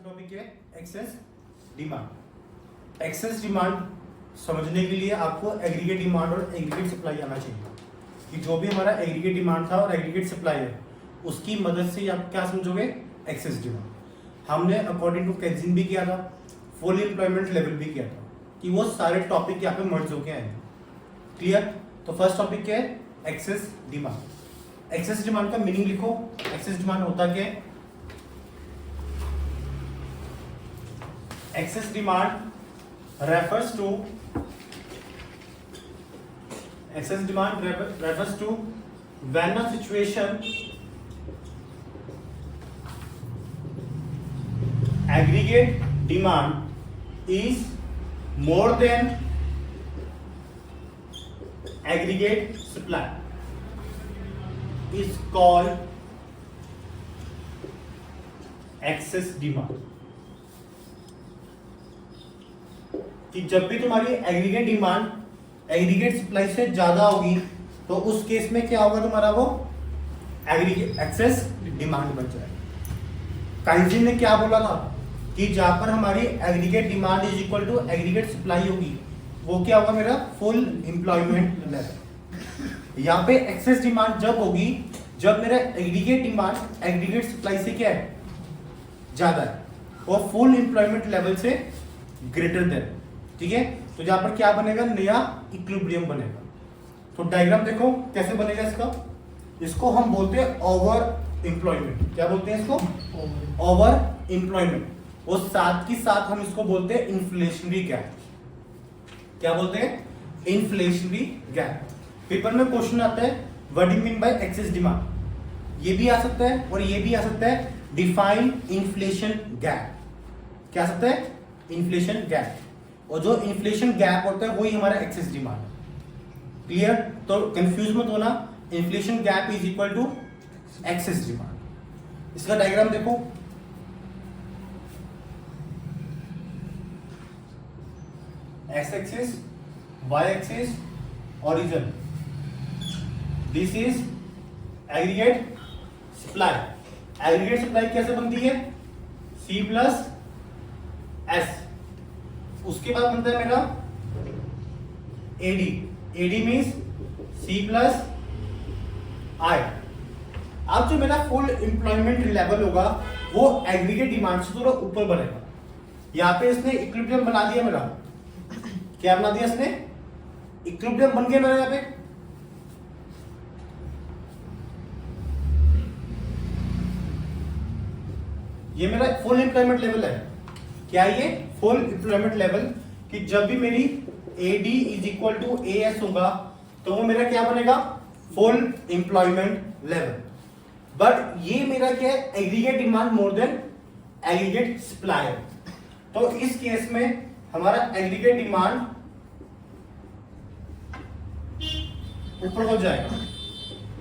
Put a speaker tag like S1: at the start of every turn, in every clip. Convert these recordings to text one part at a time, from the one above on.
S1: Topic है excess demand. Excess demand समझने के लिए आपको एग्रीगेट डिमांड और एग्रीगेट सप्लाई आना चाहिए कि जो भी हमारा एग्रीगेट डिमांड था और एग्रीगेट सप्लाई है उसकी मदद से आप क्या समझोगे, एक्सेस डिमांड। हमने अकॉर्डिंग टू कैजिन भी किया था, फुल एम्प्लॉयमेंट लेवल भी किया था कि वो सारे टॉपिक यहाँ पे मर्ज होके आएंगे। क्लियर? तो फर्स्ट टॉपिक क्या है, एक्सेस डिमांड। एक्सेस डिमांड का मीनिंग लिखो। एक्सेस डिमांड होता क्या है? Excess demand refers to when a situation aggregate demand is more than aggregate supply is called excess demand। कि जब भी तुम्हारी एग्रीगेट डिमांड एग्रीगेट सप्लाई से ज्यादा होगी तो उस केस में क्या होगा, तुम्हारा वो एग्रीगेट एक्सेस डिमांड बन जाएगा। काइजिन ने क्या बोला था कि जहां पर हमारी aggregate demand is equal to aggregate supply होगी वो क्या होगा, मेरा फुल एम्प्लॉयमेंट लेवल। यहाँ पे एक्सेस डिमांड जब होगी जब मेरा एग्रीगेट डिमांड एग्रीगेट सप्लाई से क्या है, ज्यादा है और फुल एम्प्लॉयमेंट लेवल से ग्रेटर देन। ठीक है, तो यहां पर क्या बनेगा, नया इक्विलिब्रियम बनेगा। तो डायग्राम देखो कैसे बनेगा इसका। इसको हम बोलते हैं ओवर एम्प्लॉयमेंट। क्या बोलते हैं इसको? Over employment. और साथ ही साथ हम इसको बोलते हैं इन्फ्लेशनरी गैप। क्या बोलते हैं? Inflationary gap. पेपर में क्वेश्चन आता है what do you mean by excess demand. ये भी आ सकता है और ये भी आ सकता है, डिफाइन इन्फ्लेशन गैप। क्या आ सकता है? Inflation gap. और जो इन्फ्लेशन गैप होता है वही हमारा एक्सेस डिमांड है। क्लियर? तो कंफ्यूज मत होना, inflation gap is equal to excess demand. इसका डायग्राम देखो। X axis, Y axis, origin. This is aggregate supply. Aggregate supply कैसे बनती है? C plus S. उसके बाद बनता है मेरा AD. AD means C plus I. अब जो मेरा फुल एम्प्लॉयमेंट लेवल होगा वो एग्रीगेट डिमांड से थोड़ा ऊपर बनेगा। यहाँ पे इसने इक्विलिब्रियम बना दिया मेरा। क्या बना दिया इसने? इक्विलिब्रियम बन गया मेरा यहाँ पे। ये मेरा फुल एम्प्लॉयमेंट लेवल है। क्या ये? Full employment level. कि जब भी मेरी AD is equal to AS होगा तो वो मेरा क्या बनेगा, फुल एम्प्लॉयमेंट लेवल। बट ये मेरा क्या है, aggregate demand more than aggregate supply. तो इस केस में हमारा एग्रीगेट डिमांड ऊपर हो जाएगा।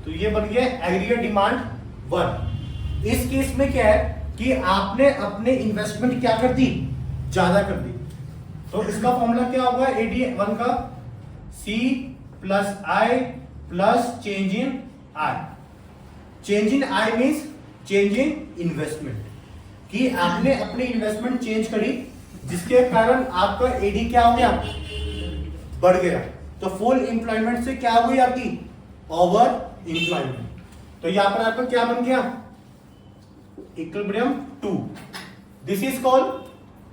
S1: तो ये बन गया एग्रीगेट डिमांड 1। इस केस में क्या है कि आपने अपने इन्वेस्टमेंट क्या कर दी, ज्यादा कर दी। तो इसका फॉर्मूला क्या होगा AD1 का? C plus I plus change in I। Change in I means change in investment. कि आपने अपनी इन्वेस्टमेंट चेंज करी जिसके कारण आपका AD क्या हो गया, बढ़ गया। तो फुल एम्प्लॉयमेंट से क्या हो गई आपकी, ओवर एम्प्लॉयमेंट। तो यहां पर आपका क्या बन गया, equilibrium 2। This is called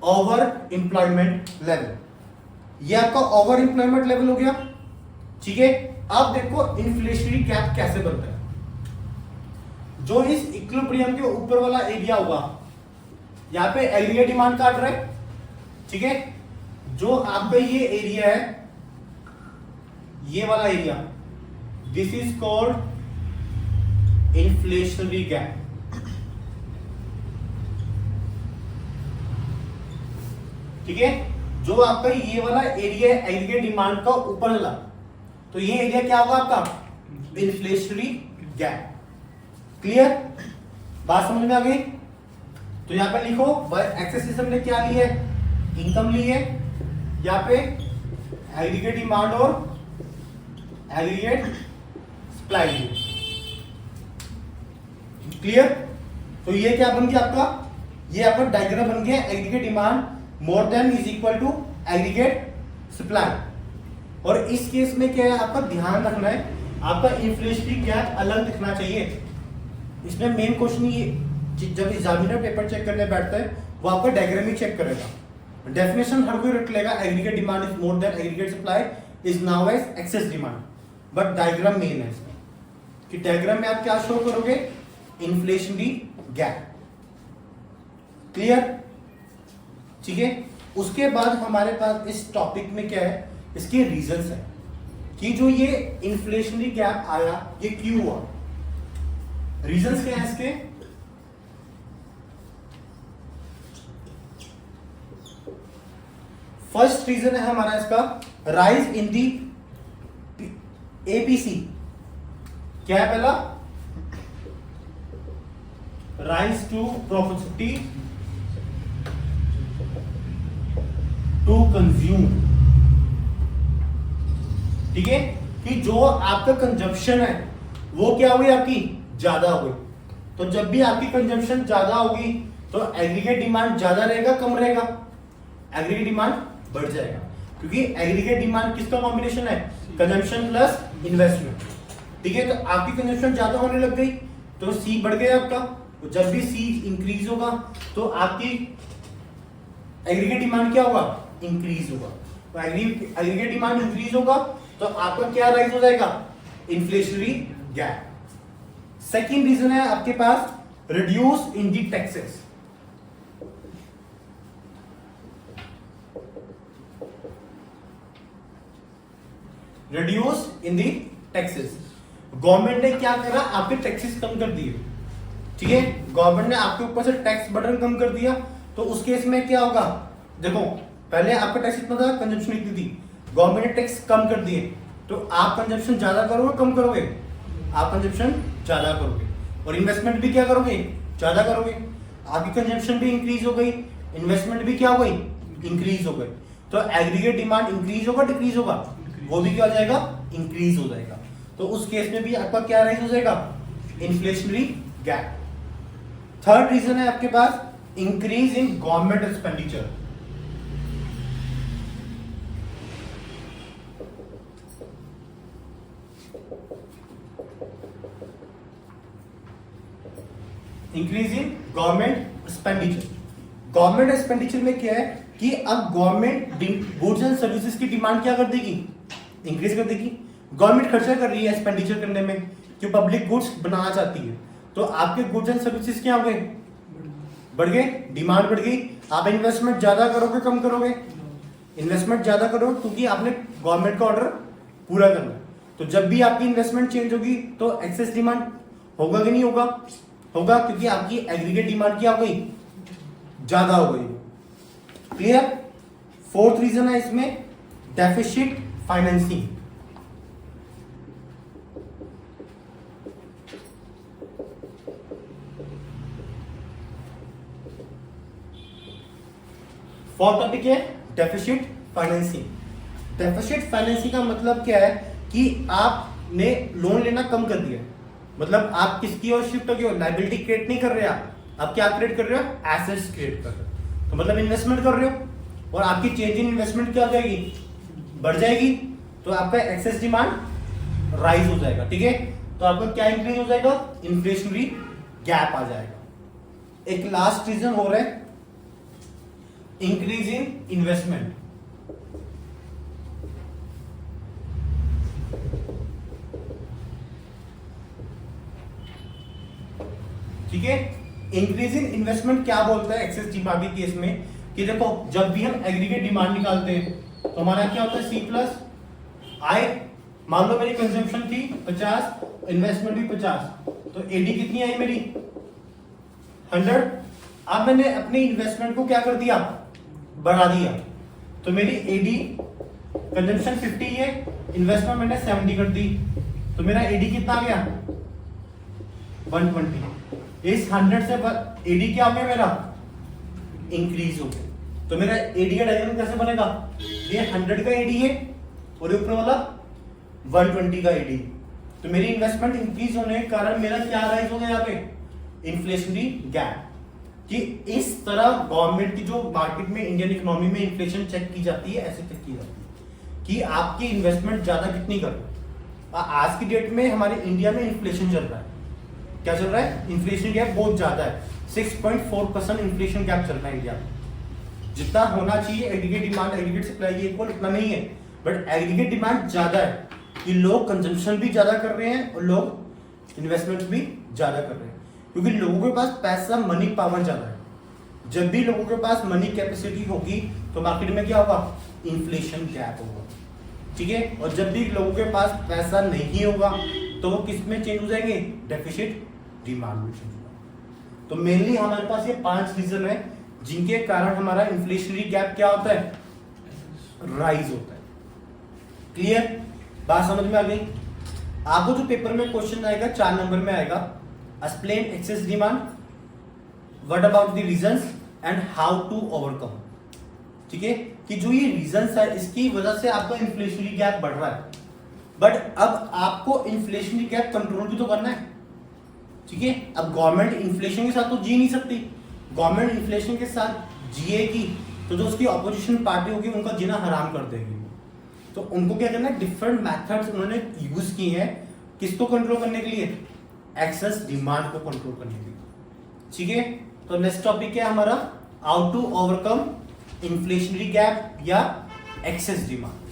S1: over employment level. ये आपका ओवर एम्प्लॉयमेंट लेवल हो गया। ठीक है, अब देखो इन्फ्लेशनरी गैप कैसे बनता है। जो इस इक्विलिब्रियम के ऊपर वाला एरिया होगा, यहां पे एग्रीगेट डिमांड काट रहा है। ठीक है, जो आपका ये एरिया है, ये वाला area, this is called inflationary gap. ठीक है, जो आपका ये वाला एरिया है एग्रीगेट डिमांड का ऊपर वाला, तो ये एरिया क्या होगा आपका, इन्फ्लेशनरी गैप। क्लियर? बात समझ में आ गई? तो यहां पे लिखो एक्सेस सिस्टम ने क्या ली है, इनकम ली है। यहाँ पे एग्रीगेट डिमांड और एग्रीगेट सप्लाई ली। क्लियर? तो ये क्या बन गया आपका ये आपका डायग्राम बन गया aggregate demand more than is equal to aggregate supply. और इस केस में क्या है, आपका ध्यान रखना है, आपका इन्फ्लेशनरी गैप अलग दिखना चाहिए। इसमें मेन क्वेश्चन ये, जब एग्जामिनर पेपर चेक करने बैठता है वो आपका डायग्राम ही चेक करेगा। डेफिनेशन हर कोई रट लेगा, aggregate demand is more than aggregate supply is now as excess demand, but diagram main है इसमें कि डायग्राम में आप क्या शो करोगे, इन्फ्लेशनरी गैप। क्लियर? ठीक है। उसके बाद हमारे पास इस टॉपिक में क्या है, इसके रीजंस है कि जो ये इन्फ्लेशनरी गैप आया ये क्यों हुआ। रीजंस क्या है इसके, फर्स्ट रीजन है हमारा इसका राइज इन दी एपीसी। क्या है पहला, rise to propensity to consume. ठीक है, कि जो आपका कंजप्शन है वो क्या हुई, आपकी ज्यादा हो गई। तो जब भी आपकी कंजप्शन ज्यादा होगी तो एग्रीगेट डिमांड ज्यादा रहेगा कम रहेगा, एग्रीगेट डिमांड बढ़ जाएगा, क्योंकि एग्रीगेट डिमांड किसका कॉम्बिनेशन है, कंजप्शन प्लस इन्वेस्टमेंट। ठीक है, तो आपकी कंजप्शन ज्यादा होने लग गई तो सी बढ़ गया आपका। तो जब भी सी इंक्रीज होगा तो आपकी एग्रीगेट डिमांड क्या होगा, इंक्रीज होगा। तो एग्रीगेट डिमांड इंक्रीज होगा तो आपका क्या राइज हो जाएगा, इन्फ्लेशनरी गैप। सेकेंड रीजन है आपके पास reduce in the taxes. Reduce in the taxes, government ने क्या करा, आपके टैक्सेस कम कर दिए। ठीक है, गवर्नमेंट ने आपके ऊपर से टैक्स बर्डन कम कर दिया, तो उस केस में क्या होगा, देखो पहले आपका टैक्स इतना था, कंजप्शन इतनी थी, गवर्नमेंट ने टैक्स कम कर दिए, तो आप कंजप्शन ज्यादा करोगे कम करोगे, आप कंजप्शन ज्यादा करोगे, और इन्वेस्टमेंट भी क्या करोगे, ज्यादा करोगे। आपकी कंजप्शन भी इंक्रीज हो गई, इन्वेस्टमेंट भी क्या हो गई, इंक्रीज हो गई, तो एग्रीगेट डिमांड इंक्रीज होगा डिक्रीज होगा, वो भी क्या हो जाएगा, इंक्रीज हो जाएगा। तो उस केस में भी आपका क्या राइज हो जाएगा, इन्फ्लेशनरी गैप। थर्ड रीजन है आपके पास increase in government expenditure. Increase in government expenditure. Government expenditure में क्या है कि अब गवर्नमेंट गुड्स एंड सर्विसेज की डिमांड क्या कर देगी, इंक्रीज कर देगी। गवर्नमेंट खर्चा कर रही है एक्सपेंडिचर करने में, जो पब्लिक गुड्स बनाना चाहती है, तो आपके गुड्स एंड सर्विसेज क्या हो गए, बढ़ गए, डिमांड बढ़ गई। आप इन्वेस्टमेंट ज्यादा करोगे कम करोगे, इन्वेस्टमेंट ज्यादा करो क्योंकि आपने गवर्नमेंट का ऑर्डर पूरा करना है। तो जब भी आपकी इन्वेस्टमेंट चेंज होगी तो एक्सेस डिमांड होगा कि नहीं होगा, होगा, क्योंकि आपकी एग्रीगेट डिमांड क्या हो गई, ज्यादा हो गई। क्लियर? फोर्थ रीजन है इसमें डेफिसिट फाइनेंसिंग। फोर्थ टॉपिक है डेफिसिट फाइनेंसिंग। डेफिसिट फाइनेंसिंग का मतलब क्या है कि आपने लोन लेना कम कर दिया, मतलब आप किसकी ओर शिफ्ट हो गए हो, लायबिलिटी क्रिएट नहीं कर रहे आप क्या क्रिएट कर रहे हो, एसेट्स क्रिएट कर रहे हो। तो मतलब इन्वेस्टमेंट कर रहे हो और आपकी चेंज इन इन्वेस्टमेंट क्या हो जाएगी, बढ़ जाएगी, तो आपका एक्सेस डिमांड राइज हो जाएगा। ठीक है, तो आपका क्या इंक्रीज हो जाएगा, इन्फ्लेशनरी गैप आ जाएगा। एक लास्ट रीजन हो रहा है इंक्रीज इन इन्वेस्टमेंट। ठीक है, इंक्रीज इन इन्वेस्टमेंट क्या बोलता है एक्सेस डिमांड के केस में कि देखो जब भी हम एग्रीगेट डिमांड निकालते हैं तो हमारा क्या होता है, सी प्लस आई। मान लो मेरी कंजम्पशन थी 50, इन्वेस्टमेंट भी 50, तो एडी कितनी आई मेरी 100। अब मैंने अपनी इन्वेस्टमेंट को क्या कर दिया, बढ़ा दिया, तो मेरी एडी कंजम्पशन 50 है, इन्वेस्टमेंट मैंने 70 कर दी, तो मेरा एडी कितना आ गया 120। इस 100 से एडी क्या हो गया मेरा, इंक्रीज हो गया। तो मेरा एडी का डायग्राम कैसे बनेगा, ये 100 का एडी है और ऊपर वाला 120 का एडी। तो मेरी इन्वेस्टमेंट इंक्रीज होने के कारण मेरा क्या राइज हो गया यहाँ पे, इन्फ्लेशनरी गैप। कि इस तरह गवर्नमेंट की जो मार्केट में इंडियन इकोनॉमी में इन्फ्लेशन चेक की जाती है, ऐसे चेक की जाती है कि आपकी इन्वेस्टमेंट ज्यादा कितनी कर रहे। आज की डेट में हमारे इंडिया में इन्फ्लेशन चल रहा है, क्या चल रहा है? इन्फ्लेशन गैप बहुत ज्यादा है, 6.4% इन्फ्लेशन गैप चल रहा है इंडिया में। जितना होना चाहिए aggregate demand aggregate supply equal उतना नहीं है, बट एग्रीगेट डिमांड ज्यादा है कि लोग कंजम्पशन भी ज्यादा कर रहे हैं और लोग इन्वेस्टमेंट भी ज्यादा कर रहे हैं, क्योंकि लोगों के पास पैसा मनी पावर ज्यादा है। जब भी लोगों के पास मनी कैपेसिटी होगी तो मार्केट में क्या होगा? इन्फ्लेशन गैप होगा, ठीक है। और जब भी लोगों के पास पैसा नहीं होगा तो वो किस में चेंज हो जाएंगे? डेफिसिट डिमांड में चेंज होगा। तो मेनली हमारे पास ये 5 रीजन है जिनके कारण हमारा इन्फ्लेशनरी गैप क्या होता है? राइज होता है। क्लियर? बात समझ में आ गई? आपको जो पेपर में क्वेश्चन आएगा 4 नंबर में आएगा, explain excess demand, what about the reasons and how to overcome. ठीक है, कि जो ये रीजंस है इसकी वजह से आपका इन्फ्लेशनरी गैप बढ़ रहा है, बट अब आपको इन्फ्लेशनरी गैप कंट्रोल भी तो करना है, ठीक है। अब गवर्नमेंट इन्फ्लेशन के साथ तो जी नहीं सकती, गवर्नमेंट इन्फ्लेशन के साथ जिएगी तो जो उसकी ऑपोजिशन पार्टी होगी उनका जीना हराम कर देगी। तो उनको क्या करना है? डिफरेंट मेथड्स उन्होंने यूज किए हैं, किसको कंट्रोल करने के लिए? एक्सेस डिमांड को कंट्रोल करने के लिए, ठीक है। तो नेक्स्ट टॉपिक क्या है हमारा? How to overcome inflationary gap या excess demand.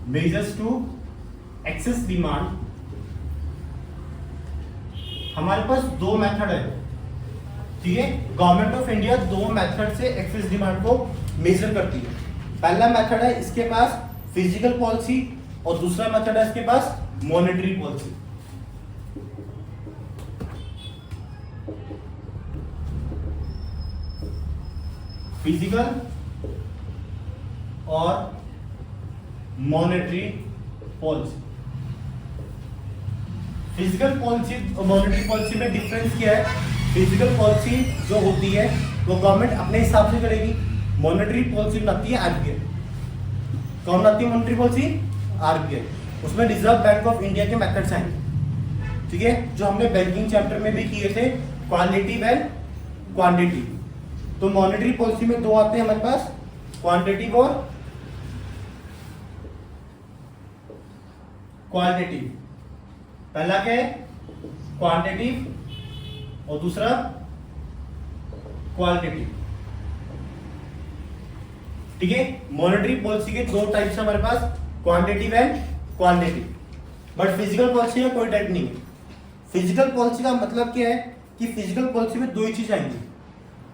S1: Measures to excess demand. हमारे पास 2 मेथड है, ठीक है। गवर्नमेंट ऑफ इंडिया 2 मेथड से एक्सेस डिमांड को मेजर करती है। पहला मेथड है इसके पास फिजिकल पॉलिसी और दूसरा मेथड है इसके पास मॉनेटरी पॉलिसी। फिजिकल और मॉनेटरी पॉलिसी। फिजिकल पॉलिसी और मॉनेटरी पॉलिसी में डिफरेंस क्या है? फिजिकल पॉलिसी जो होती है वो गवर्नमेंट अपने हिसाब से करेगी, मॉनेटरी पॉलिसी बनाती है आरबीआई। कौन बनाती है मॉनेटरी पॉलिसी? आरबीआई। उसमें रिजर्व बैंक ऑफ इंडिया के मेथड्स हैं, ठीक है, जो हमने बैंकिंग चैप्टर में भी किए थे, क्वालिटेटिव एंड क्वांटिटेटिव। तो मॉनेटरी पॉलिसी में 2 आते हैं हमारे पास, क्वांटिटेटिव और क्वालिटेटिव। पहला क्या है? क्वांटिटेटिव और दूसरा क्वालिटेटिव, ठीक है। मॉनेटरी पॉलिसी के 2 टाइप्स हमारे पास, quantitative and qualitative. But physical policy का कोई टाइप नहीं है। फिजिकल पॉलिसी का मतलब क्या है कि फिजिकल पॉलिसी में 2 ही चीज आएंगी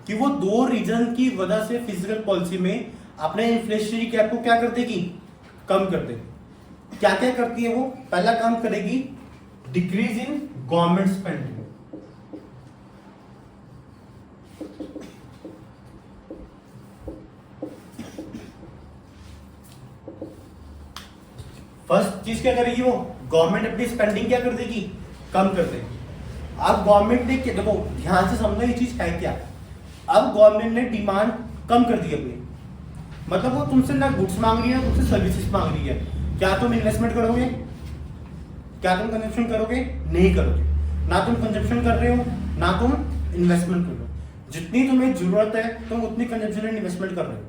S1: कि वो 2 रीजन की वजह से फिजिकल पॉलिसी में अपने इन्फ्लेशनरी गैप को क्या कर देगी? कम कर देगी। क्या क्या करती है वो? पहला काम करेगी decrease in government spending. First चीज क्या करेगी वो? गवर्नमेंट अपनी स्पेंडिंग क्या कर देगी? कम कर देगी। अब गवर्नमेंट ने देखो ध्यान से समझना ये चीज है क्या। अब गवर्नमेंट ने डिमांड कम कर दी अपनी, मतलब वो तुमसे ना गुड्स मांग रही है, तुमसे सर्विसेज मांग रही है। क्या तुम इन्वेस्टमेंट करोगे? क्या तुम कंजप्शन करोगे? नहीं करोगे। ना तुम कंजप्शन कर रहे हो ना तुम इन्वेस्टमेंट कर रहे हो। जितनी तुम्हें जरूरत है तुम उतनी कंजप्शन एंड इन्वेस्टमेंट कर रहे हो,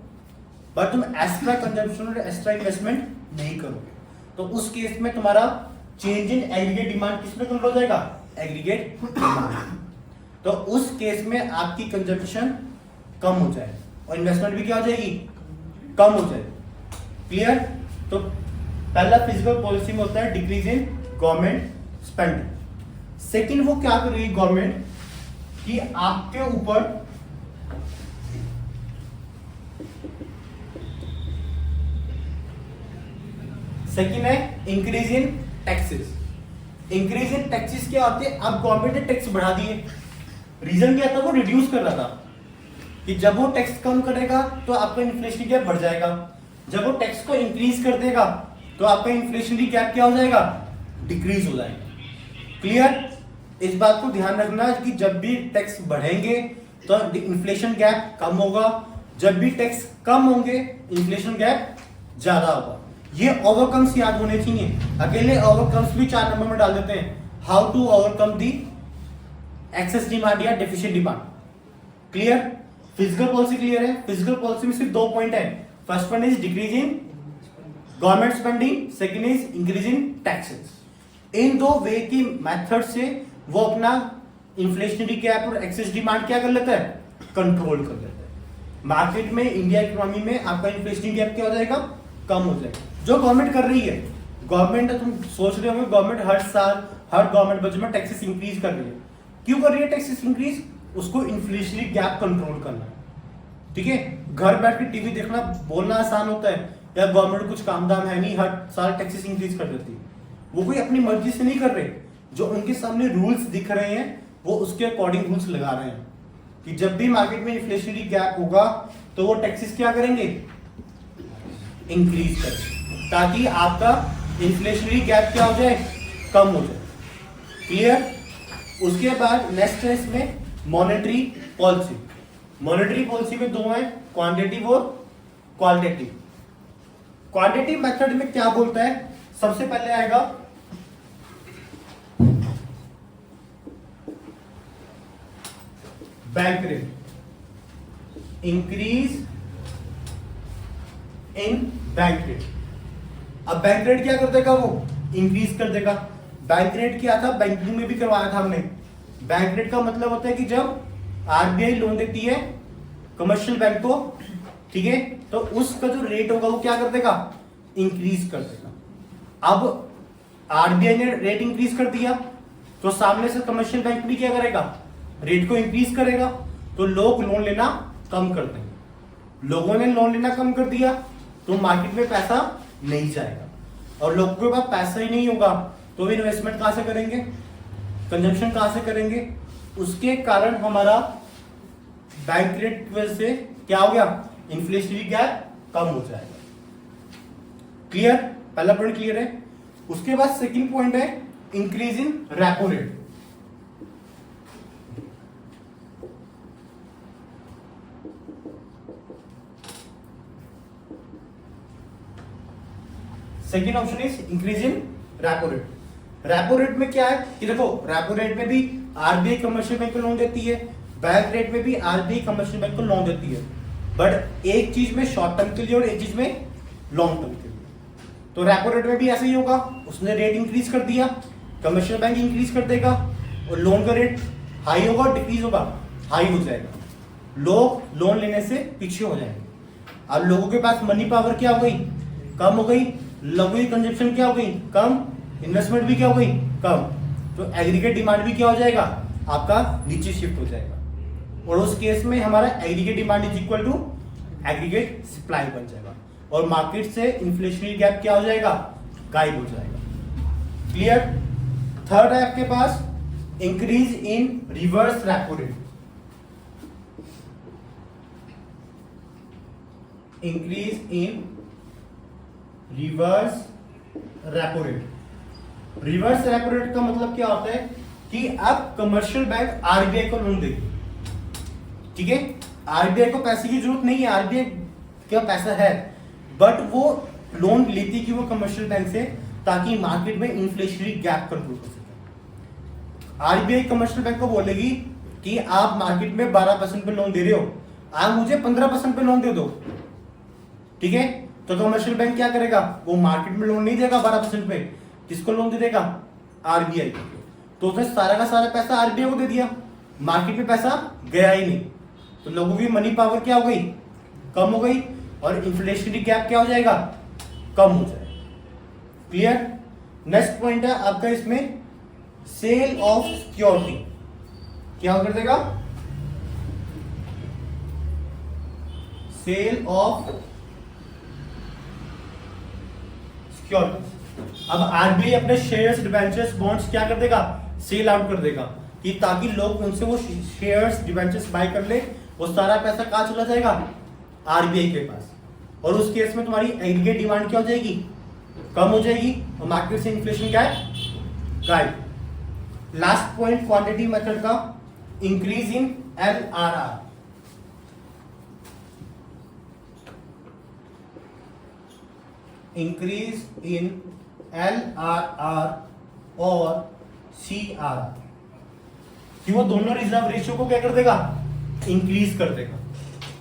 S1: पर तुम एक्स्ट्रा कंजप्शन और एक्स्ट्रा इन्वेस्टमेंट नहीं करोगे। तो उस केस में तुम्हारा चेंज इन एग्रीगेट डिमांड किसमें कंट्रोल हो जाएगा? Aggregate demand. तो उस केस में आपकी कंजप्शन कम हो जाएगी और इन्वेस्टमेंट भी क्या हो जाएगी? कम हो जाएगी। क्लियर? तो पहला फिजिकल पॉलिसी में होता है decrease in government spending. Second वो क्या कर रही है गवर्नमेंट कि आपके ऊपर सेकंड है increase in taxes. Increase in taxes क्या होते हैं? अब गवर्नमेंट ने टैक्स बढ़ा दिए। रीजन क्या था? वो रिड्यूस कर रहा था कि जब वो टैक्स कम करेगा तो आपका इन्फ्लेशन गैप बढ़ जाएगा, जब वो टैक्स को इंक्रीज कर देगा तो आपका इन्फ्लेशनरी गैप क्या हो जाएगा? डिक्रीज हो जाएगा। क्लियर? इस बात को ध्यान रखना कि जब भी टैक्स बढ़ेंगे तो इन्फ्लेशन गैप कम होगा, जब भी टैक्स कम होंगे इन्फ्लेशन गैप ज्यादा होगा। ये ओवरकम्स याद होने चाहिए, अकेले ओवरकम्स भी 4 नंबर में डाल देते हैं। How to overcome the excess demand या deficient demand. Clear? Physical policy clear है? फिजिकल पॉलिसी में सिर्फ 2 पॉइंट है। First one is decreasing government spending, second is increasing taxes. इन 2 वे की मेथड से वो अपना इन्फ्लेशनरी गैप और एक्सेस डिमांड क्या कर लेता है? कंट्रोल कर लेता है। मार्केट में, इंडिया इकोनॉमी में आपका इन्फ्लेशनरी गैप क्या हो जाएगा? कम हो जाएगा। जो गवर्नमेंट कर रही है, गवर्नमेंट, तुम सोच रहे होंगे गवर्नमेंट हर साल हर गवर्नमेंट बजट में टैक्सेस इंक्रीज कर रही है। क्यों कर रही है टैक्सेस इंक्रीज? उसको इन्फ्लेशनरी गैप कंट्रोल करना है। ठीक है, घर बैठ के टीवी देखना बोलना आसान होता है, या गवर्नमेंट कुछ काम दाम है नहीं, हर साल टैक्सेस इंक्रीज कर देती है। वो कोई अपनी मर्जी से नहीं कर रहे, जो उनके सामने रूल्स दिख रहे हैं वो उसके अकॉर्डिंग रूल्स लगा रहे हैं कि जब भी मार्केट में इन्फ्लेशनरी गैप होगा तो वो टैक्सेस क्या करेंगे? इंक्रीज करेंगे, ताकि आपका इन्फ्लेशनरी गैप क्या हो जाए? कम हो जाए। क्लियर? उसके बाद नेक्स्ट है इसमें मॉनेटरी पॉलिसी। मॉनेटरी पॉलिसी में 2 है, क्वांटिटेटिव और क्वालिटेटिव। क्वांटिटेटिव मेथड में क्या बोलता है? सबसे पहले आएगा बैंक रेट, इंक्रीज इन बैंक रेट। अब बैंक रेट क्या कर देगा? वो इंक्रीज कर देगा। बैंक रेट क्या था? बैंकिंग में भी करवाया था हमने। बैंक रेट का मतलब होता है कि जब आरबीआई लोन देती है कमर्शियल बैंक को, ठीक है, तो उसका जो रेट होगा वो क्या कर देगा? इंक्रीज कर देगा। अब आरबीआई ने रेट इंक्रीज कर दिया तो सामने से कमर्शियल बैंक भी क्या करेगा? रेट को इंक्रीज करेगा। तो लोग लोन लेना कम कर देंगे। लोगों ने लोन लेना कम कर दिया तो मार्केट में पैसा नहीं जाएगा, और लोगों के पास पैसा ही नहीं होगा तो वे इन्वेस्टमेंट कहां से करेंगे? कंजम्पशन कहां से करेंगे? उसके कारण हमारा बैंक रेट की वजह से क्या हो गया? इन्फ्लेशनरी गैप कम हो जाएगा। क्लियर? पहला पॉइंट क्लियर है। उसके बाद सेकंड पॉइंट है increase in repo rate. Second option is increase in repo rate. Repo rate में क्या है कि देखो, रेपो रेट में भी आरबीआई कमर्शियल बैंक को लोन देती है, बैंक रेट में भी आरबीआई कमर्शियल बैंक को लोन देती है, बट एक चीज में शॉर्ट टर्म के लिए और एक चीज में लॉन्ग टर्म के लिए। तो रेपो रेट में भी ऐसा ही होगा, उसने रेट इंक्रीज कर दिया, कमर्शियल बैंक इंक्रीज कर देगा, और लोन का रेट हाई होगा डिक्रीज होगा? हाई हो जाएगा। लोग लोन लेने से पीछे हो जाएंगे। अब लोगों के पास मनी पावर क्या हो गई? कम हो गई। लोगों की कंजप्शन क्या हो गई? कम। इन्वेस्टमेंट भी क्या हो गई? कम। तो एग्रीगेट डिमांड भी क्या हो जाएगा? आपका नीचे शिफ्ट हो जाएगा, और उस केस में हमारा aggregate demand is equal to aggregate supply बन जाएगा, और मार्केट से इन्फ्लेशनरी गैप क्या हो जाएगा? गायब हो जाएगा। क्लियर? थर्ड है आपके पास increase in reverse repo rate. Increase in reverse repo rate. Reverse repo rate का मतलब क्या होता है कि अब कमर्शियल बैंक आरबीआई को लोन देगी, ठीक है, आरबीआई को पैसे की जरूरत नहीं है, आरबीआई का पैसा है, बट वो लोन लेती कि वो कमर्शियल बैंक से, ताकि मार्केट में इन्फ्लेशनरी गैप कंट्रोल कर सके। आरबीआई कमर्शियल बैंक को बोलेगी कि आप मार्केट में 12% पे लोन दे रहे हो, आप मुझे 15% पे लोन दे दो, ठीक है। तो कमर्शियल बैंक क्या करेगा? वो मार्केट में लोन नहीं देगा 12% पे, किसको लोन दे देगा? आरबीआई को। तो उसने सारा का सारा पैसा आरबीआई को दे दिया, मार्केट में पैसा गया ही नहीं, तो लोगों की मनी पावर क्या हो गई? कम हो गई, और इन्फ्लेशनरी गैप क्या हो जाएगा? कम हो जाएगा। क्लियर? नेक्स्ट पॉइंट है आपका इसमें सेल ऑफ सिक्योरिटी। क्या कर देगा? Sale of security. अब आरबीआई अपने शेयर्स, डिबेंचर्स, बॉन्ड्स क्या कर देगा? सेल आउट कर देगा, कि ताकि लोग उनसे वो शेयर्स, डिबेंचर्स बाय कर ले, वो सारा पैसा कहां चला जाएगा? आरबीआई के पास, और उस केस में तुम्हारी एग्रीगेट डिमांड क्या हो जाएगी? कम हो जाएगी, और मार्केट से इन्फ्लेशन क्या है? गायब। लास्ट पॉइंट क्वांटिटी मेथड का, increase in LRR. Increase in LRR और CRR, कि वो दोनों रिजर्व रेशियो को क्या कर देगा, इंक्रीज कर देगा।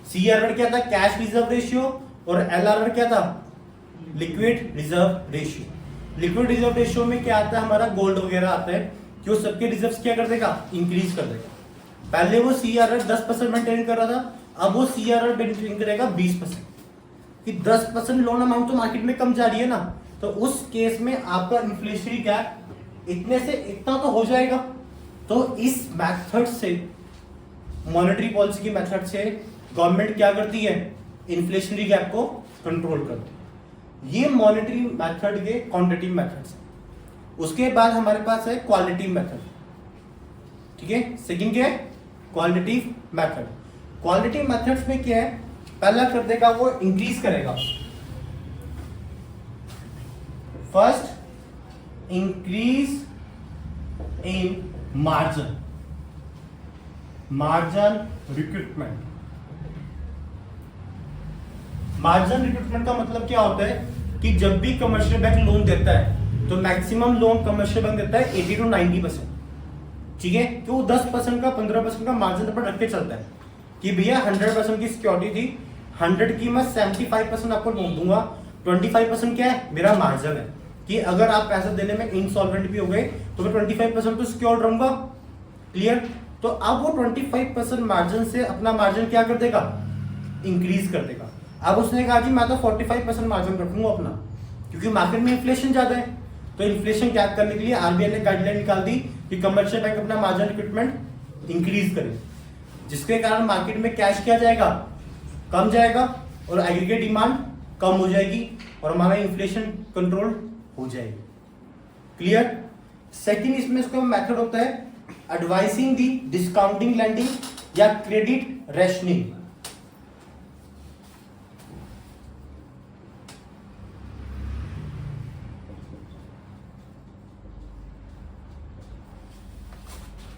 S1: CRR क्या था, कैश रिजर्व रेशियो, और LRR क्या था, liquid reserve ratio. Liquid reserve ratio में क्या आता है, हमारा गोल्ड वगैरह आता है, कि वो सबके रिजर्व्स क्या कर देगा, इंक्रीज कर देगा। पहले वो CRR 10% मेंटेन कर रहा था, अब वो CRR मेंटेन करेगा 20%, कि 10% लोन अमाउंट तो मार्केट में कम जा रही है ना, तो उस केस में आपका इन्फ्लेशनरी गैप इतने से इतना तो हो जाएगा। तो इस मेथड से, मॉनेटरी पॉलिसी की मेथड से गवर्नमेंट क्या करती है, इन्फ्लेशनरी गैप को कंट्रोल करती है। ये मॉनेटरी मेथड के क्वांटिटेटिव मेथड्स हैं। उसके बाद हमारे पास है क्वालिटेटिव मेथड, ठीक है। सेकंड क्या है, क्वालिटेटिव मेथड। क्वालिटेटिव मेथड्स में क्या है, पहला कर देगा वो इंक्रीज करेगा, first increase in margin, margin recruitment. Margin recruitment का मतलब क्या होता है कि जब भी कमर्शियल बैंक लोन देता है तो मैक्सिमम लोन कमर्शियल बैंक देता है 80 to 90%, ठीक है। कि वो 10% का 15% का मार्जिन पर रख के चलता है कि भैया 100% की सिक्योरिटी थी, 100 की मैं 75% आपको लोन दूंगा, 25% क्या है, मेरा मार्जिन है, कि अगर आप पैसा देने में इंसॉल्वेंट भी हो गए तो मैं 25% तो सिक्योर्ड रहूंगा। क्लियर। तो अब वो 25% मार्जिन से अपना मार्जिन क्या कर देगा, इंक्रीज कर देगा। अब उसने कहा जी मैं तो 45% मार्जिन रखूंगा अपना, क्योंकि मार्केट में इन्फ्लेशन ज्यादा है। तो इन्फ्लेशन कैप करने के लिए आरबीआई ने गाइडलाइन निकाल दी कि कमर्शियल बैंक अपना मार्जिन रिक्रूटमेंट इंक्रीज करे, जिसके कारण मार्केट में कैश क्या जाएगा, कम जाएगा, और एग्रीगेट डिमांड कम हो जाएगी, और हमारा इन्फ्लेशन कंट्रोल हो जाएगी। क्लियर। सेकंड इसमें इसका मेथड होता है एडवाइसिंग दी डिस्काउंटिंग लैंडिंग या क्रेडिट रेशनिंग।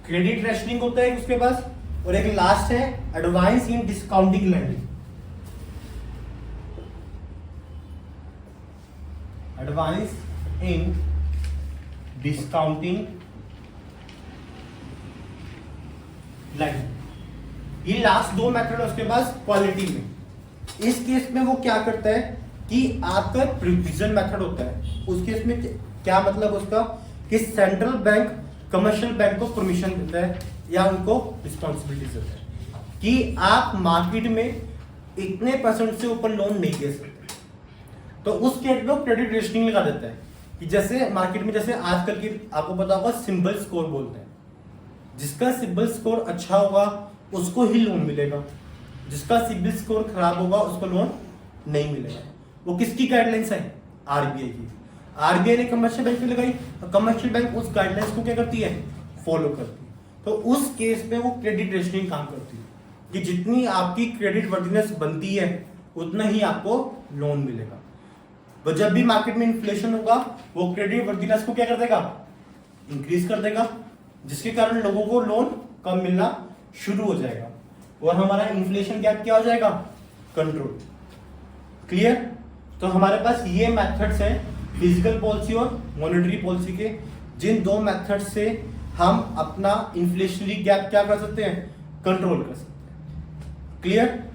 S1: क्रेडिट रेशनिंग होता है उसके पास, और एक लास्ट है advance in discounting lending. Advance in discounting lending, ये लास्ट दो मेथड है उसके पास क्वालिटी में। इस केस में वो क्या करता है कि आपका प्रोविजन मेथड होता है, उस केस में क्या मतलब उसका, कि सेंट्रल बैंक कमर्शियल बैंक को परमिशन देता है या उनको रिस्पॉन्सिबिलिटी देता है कि आप मार्केट में इतने परसेंट से ऊपर लोन नहीं दे सकते। तो उस केस में क्रेडिट रेशनिंग लगा देता है कि जैसे मार्केट में, जैसे आजकल की आपको पता होगा सिंबल स्कोर बोलते हैं, जिसका सिबिल स्कोर अच्छा होगा उसको ही लोन मिलेगा, जिसका सिबिल स्कोर खराब होगा उसको लोन नहीं मिलेगा। वो किसकी गाइडलाइंस है, आरबीआई की। आरबीआई ने कमर्शियल बैंक में लगाई, कमर्शियल बैंक उस गाइडलाइंस को क्या करती है, फॉलो करती है। तो उस केस में वो क्रेडिट रेशनिंग काम करती है कि जितनी आपकी क्रेडिट वर्दीनेस बनती है उतना ही आपको लोन मिलेगा। तो जब भी मार्केट में इन्फ्लेशन होगा वो क्रेडिट वर्दीनेस को क्या कर देगा, इंक्रीज कर देगा, जिसके कारण लोगों को लोन कम मिलना शुरू हो जाएगा और हमारा इन्फ्लेशन गैप क्या हो जाएगा, कंट्रोल। क्लियर। तो हमारे पास ये मेथड्स हैं फिजिकल पॉलिसी और मॉनेटरी पॉलिसी के, जिन दो मेथड से हम अपना इन्फ्लेशनरी गैप क्या कर सकते हैं, कंट्रोल कर सकते हैं। क्लियर।